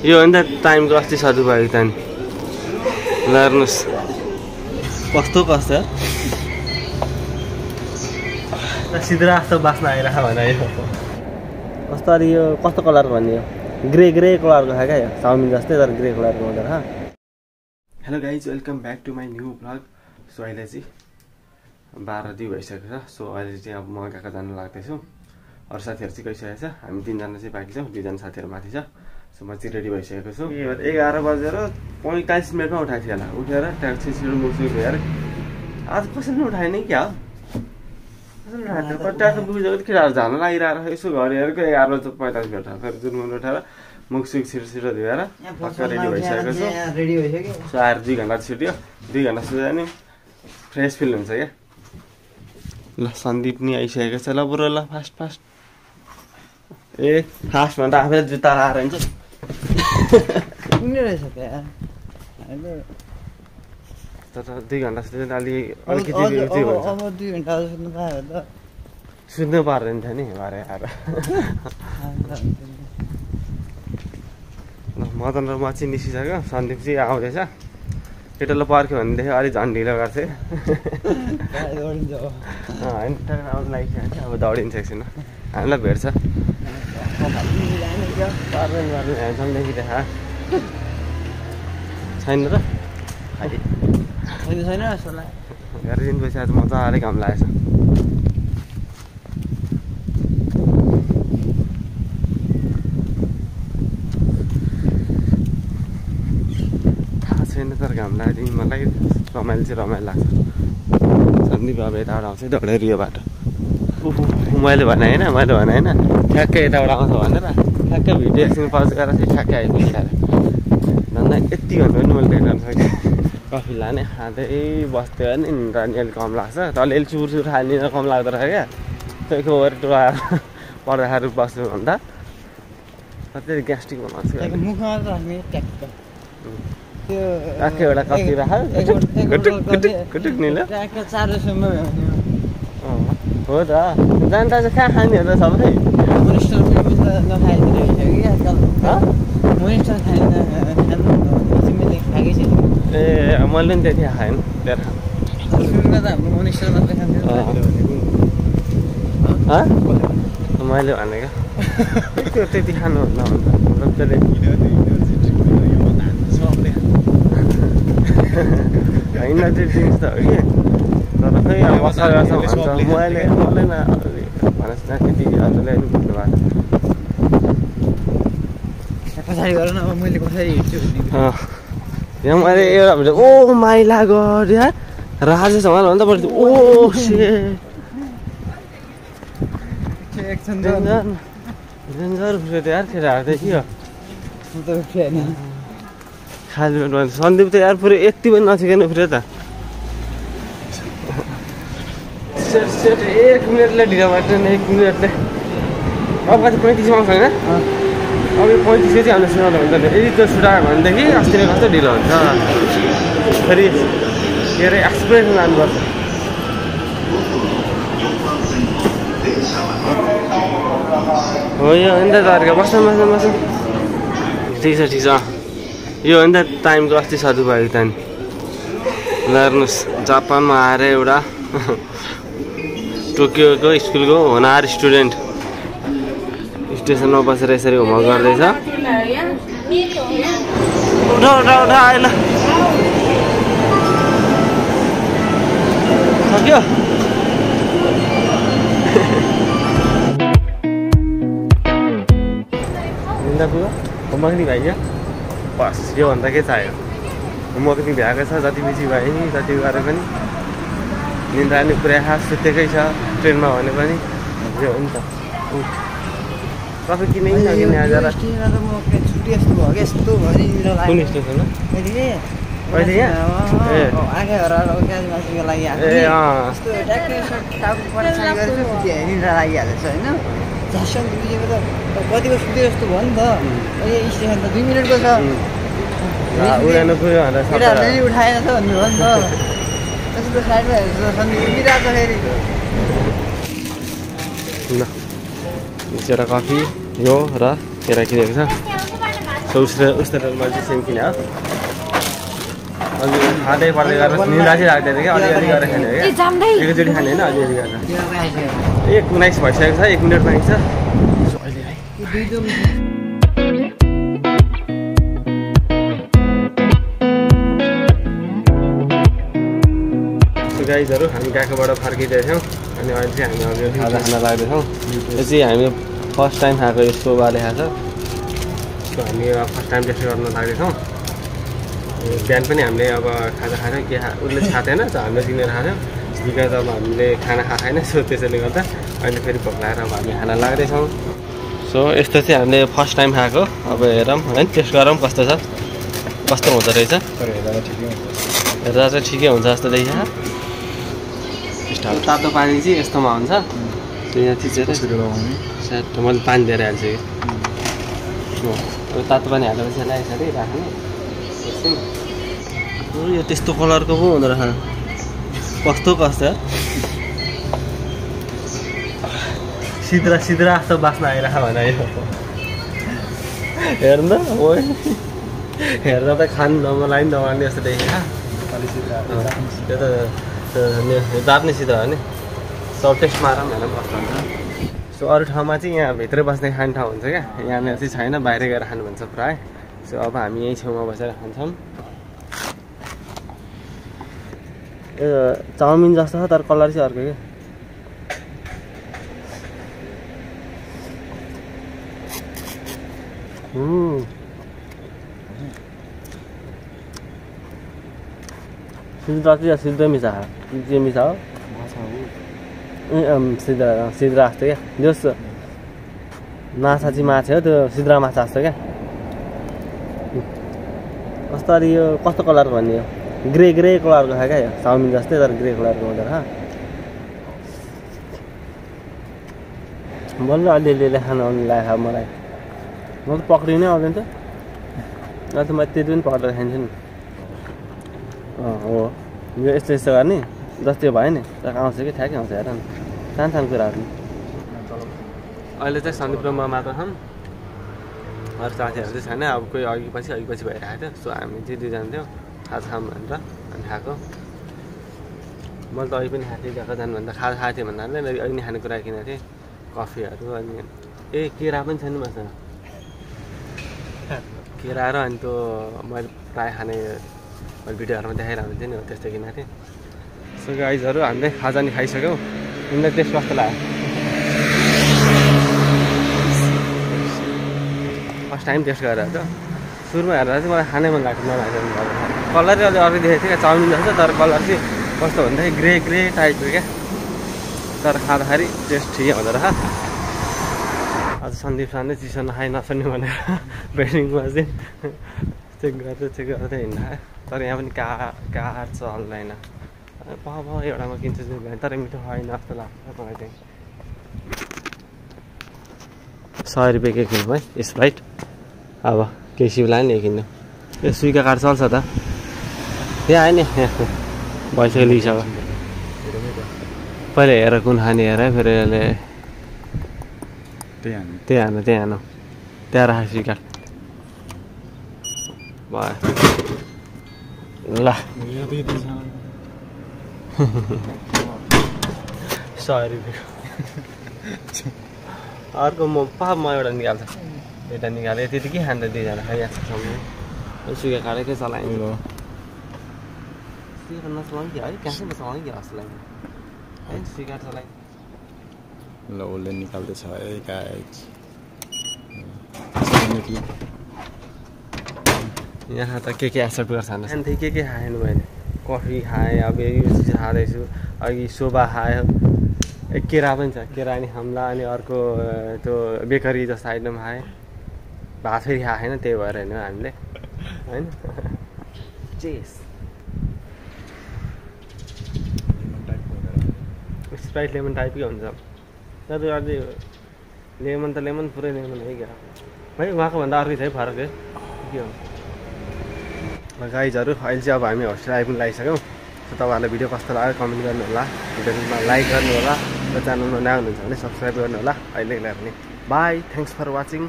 यो हो नि त टाइमको अस्ति सदुपयोग त नि ल हेर्नुहोस् कस्तो सिधा जस्तो बास्न आइरह भने यो कस्तो अलि यो कस्तो कलर भन्ने यो ग्रे कलरको छ क्या यो चाउमिन जस्तै तर ग्रे कलरको हुँदैन। Hello guys welcome back to my new blog. So अहिले चाहिँ 12:02 भइसकेको छ। सो अहिले चाहिँ अब म कहाँ जानु लाग्दैछु। अरू साथीहरू चाहिँ गइसकेको छ। हामी 3 जना चाहिँ बाँकी छौँ, 2 जना साथीहरू माथि छ। सो म चाहिँ रेडी भइसकेको छु। 11:45 मिनटमा उठाएको थिएँ होला। उठेर ट्याक्सी छिटो मुक्छु हेर आज कसैले उठाएन क्या हो ट्याक्सी बुझेको केटाहरू जान लागिरहेर यसो घर हेरेको 11:45 मिनट फेरि जुन उठाएर मुखसुख छिटो धुएर पक्का रेडी भइसकेको छु। सो आएर 2 घन्टा छुट्यो। 2 घन्टा सुत्यो भने फ्रेस फिल हुन्छ क्या। ल सन्दीप नि आइसकेको छ। ल बुढो ल फास्ट ए फास्ट भन्दा आफैले जुत्ता लाएर हुन्छ तर 2 घन्टा सुत्यो अलिकति सुत्नु पर्दैन थियो नि भरे आएर मदन र म चाहिँ निस्किसक्यो। सन्दीप चाहिँ आउँदैछ। केटालाई पर्ख्यो भनेदेखि अलिक झन् ढिलो गर्थ्यो होइन आउनु लागिसकेको थियो। अब दौडिन्छ एकछिन हामीलाई भेट्छ ह्यान्डसमदेखि देखा छैन र छैन धेरै दिनपछि आज मजाले घाम लागेछ। थाहा छैन तर घाम लाग्यो मलाई रमाइलो चाहिँ रमाइलो लाग्छ। सन्दीप अब यताबाट आउँछ दौडेर यो बाटो मैले भने होइन ठ्याक्कै यताबाट आउँछ भनेर ठ्याक्कै भिडियो एकछिन पज गरेर चाहिँ ठ्याक्कै आइपुग्छ धन्दा यति भन्नु पनि मैले गर्न सकेँ। कफी लाने खाँदै बस्थ्यो भने निन्द्रा नि अलिक कम लाग्छ। त अलिअलि चुर खाने निन्द्रा कम लाग्दो रहेछ क्या। त्यहीको वरि टुवाएर पर्दाखेरि बस्नु भन्दा कति ग्यास्ट्रिक बनाउँछ ट्याक्कै एउटा कफी राख्यो हो त जान्दा चाहिँ कहाँ खाने हो त सबै ए मैले पनि त्यति खाएन मैले भनेको त्यति खानुभन्दा होइन त्यो जिनिस त हो कि तर खै अब असर गर्छ भन्छ मैले भनेस् न त्यति हजुरले नि बुझ्नु भएको यहाँ मैले एउटा भन्छ ओ माइला गड यार राजेश हमाल भन्दा बढी ओ डेन्जर उफ्रियो यार केटाहरू त के हो खाली भन्छ सन्दीप त यार पुरै यति पनि नछिकेन उफ्रियो त 1 मिनटले ढिलो भयो 1 मिनटले अब कति 35 आउँछ होइन अब यो 35 चाहिँ हामीले सुनाउनु हुन्छ यदि त्यो सुटायो भनेदेखि अस्ति नै कस्तो ढिलो हुन्छ फेरि के अरे एक्सप्रेसन लानुपर्छ। हो यो हो नि त तर्का बस्छ ठिक छ यो हो नि त टाइमको अस्ति सदुपयोग त नि ल हेर्नुहोस् जापानमा आएर एउटा टोकियोको स्कुलको होनार स्टुडेन्ट स्टेसनमा बसेर यसरी होमवर्क गर्दैछ। उठा आएन सक्यो निन्दा पुग्यो होमवर्क नि भइगयो बस योभन्दा के चाहियो। होमवर्क नि भ्याएको छ जति बेसी भए नि जति गरे पनि निन्द्रा नि पुरै खास सुतेकै छ ट्रेनमा भने पनि यो हो नि त ट्राफिक किनै नकिने आज कुन स्टेसन अहिले यहाँ कतिको सुते जस्तो भयो नि त स्टेसन त 2 मिनटको छ उडान पुग्यो भनेर उठाएन त भन्ने हो नि त त्यसको साइडमा हेर्छ सन्दीप उभिरहेको फेरि ल एउटा कफी यो र केरा किनेको छ सो उस्तो मैले चाहिँ सेम किने हो अनि खाँदै पर्दै गरेर निन्द्रा चाहिँ लाग्दैन कि अलिअलि गरेर खाने हो क्या एकैचोटि खाने होइन अलिअलि गरेर 19 भइसकेको छ 1 मिनट बाँकी छ सो अहिले है गाइजहरू हामी गएकोबाट फर्किँदैछौँ अनि अहिले चाहिँ हामी अघि खाजा खान लाग्दैछौँ यो चाहिँ हामी फर्स्ट टाइम खाएको यो सोबाले खाएको छ सो हामी फर्स्ट टाइम टेस्ट गर्न लाग्दैछौँ बिहान पनि हामीले अब खाजा खाँदै के उसले खाएको थिएन सो हामीले किनेर खाँथ्यौँ बिकज अब हामीले खाना खाएको छैन सो त्यसैले गर्दा अहिले फेरि भोक लागेर अब हामी खाना लाग्दैछौँ सो यस्तो चाहिँ हामीले फर्स्ट टाइम खाएको अब हेरौँ होइन टेस्ट गरौँ कस्तो छ कस्तो हुँदो रहेछ हेर्दा चाहिँ ठिकै हुन्छ जस्तो देखिन्छ तातो पानी चाहिँ यस्तोमा हुन्छ यहाँ थिचेर सायद मैले पानी दिएर हाल्छु कि अब तातो पानी हालेपछि लाग्छ अरे राख्ने एकछिन यो त्यस्तो कलरको पो हुँदो रहेछ कस्तो सिद्रा जस्तो बास्ना आइरहेको भन यो हेर्नु त हेर्दा त खानु नमलाई पनि नमान्ने जस्तो देखेँ त्यो त दाप्ने सिद्रा हो नि सर्टेस्ट मार हेर्नु कस्तो हुन्छ सो अरू ठाउँमा चाहिँ यहाँ भित्रै बस्ने खाने ठाउँ हुन्छ क्या यहाँनिर चाहिँ छैन बाहिर गएर खानु भन्छ प्रायः सो अब हामी यहीँ छेउमा बसेर खान्छौँ यो चाउमिन जस्तो छ तर कलर चाहिँ अर्को क्या सिद्रा चाहिँ सिधै मिसा के मिसा हो सिद्रा जस्तो क्या जस माछा चाहिँ माछा हो त्यो सिद्रा माछा जस्तो क्या कस्तो अरे यो कस्तो कलरको भन्ने हो ग्रे कलरको छ क्या यो चाउमिन जस्तै तर ग्रे कलरको हुँदो रहेछ बल्ल अलिअलि खान आउनु लाग्यो मलाई म त पक्रिनै आउँदैन थियो न त म त्यति पनि पक्रेर खान्छु नि हो यो यस्तो गर्ने जस्तै भयो नि तर आउँछ कि ठ्याक्कै आउँछ हेर न सानो कुराहरू अहिले चाहिँ सन्दीप्रोमा मात्र छौँ अरू साथीहरू चाहिँ छैन अब कोही अघि पछि भइरहेको थियो सो हामी चाहिँ दुईजना थियो खाजा खाऊँ भनेर अनि खाएको मैले त अघि पनि खाएको थिएँ गएको जानुभन्दा खाजा खाएको थिएँ भन्दा अहिले नि खानेकुरा किनेको थिएँ कफीहरू अनि केरा पनि छैन मसँग केरा र अनि त्यो मैले प्रायः खाने मैले भिडियोहरूमा देखाइरहनु थिएँ नि हो त्यस्तै किनेको थिएँ सो गाइजहरू हामीले खाजा नि खाइसक्यौँ तिमीलाई टेस्ट कस्तो लाग्यो फर्स्ट टाइम टेस्ट गरेर त सुरुमा हेर्दा चाहिँ मलाई खानै मन लाग्छ नलाग्छ कलर चाहिँ अलिक अर्को देखेको थियो क्या चाउमिन जस्तो तर कलर चाहिँ कस्तो भन्दाखेरि ग्रे टाइपको क्या तर खाँदाखेरि टेस्ट ठिकै हुँदो रहेछ आज सन्दीप सानै चिसो नखाइ नसुन्ने भनेर बेडिङमा चाहिँ चेक गर्दै हिँड्दा तर यहाँ पनि कार चल्दैन एउटामा किन्छु तर मिठो होइन जस्तो लाग्छ मलाई चाहिँ 100 रुपियाँ के किन्नु है स्प्राइट अब केही सिउला नि किन्नु यो स्विका कार्ड चल्छ त त्यहाँ आयो नि भइसक्यो लिइसक्यो पहिला हेर कुन खाने हेर फेरि यसले त्यहाँ हानु त्यहाँ राख स्विका भयो ल 100 रुपियाँ अर्को म एउटा निकाल्छ एउटा निकालेँ त्यति के खान्छ दुईजना खाइहाल्छ सुइगा काटेकै चलाइन्छ नचलाउँ कि है क्यासैमा चलाउँ कि जस्तो लाग्यो है सुइगा चलाइ ल उसले निकाल्दैछ है गाइज यहाँ त के एक्सेप्ट गर्छ अन्त के खाएन मैले कफी खाएँ अब यो चिज खाँदैछु अघि सोबा खायो केरा पनि छ केरा अनि हमला अनि अर्को त्यो बेकरी जस्तो आइटम खाएँ भात फेरि खाएको छैन त्यही भएर होइन हामीले होइन चेस स्प्राइट लेमन टाइपकै हुन्छ तर अलि लेमन त लेमन पुरै लेमन है क्या है उहाँको भन्दा अर्कै छ है फरक है के हो गाइजहरू अहिले चाहिँ अब हामी होस्टेल आइपुग्नु लागिसक्यौँ सो तपाईँहरूलाई भिडियो कस्तो लाग्यो कमेन्ट गर्नु होला भिडियोमा लाइक गर्नु होला र च्यानलमा नयाँ हुनुहुन्छ भने सब्सक्राइब गर्नु होला अहिलेलाई पनि बाई थ्याङ्क्स फर वाचिङ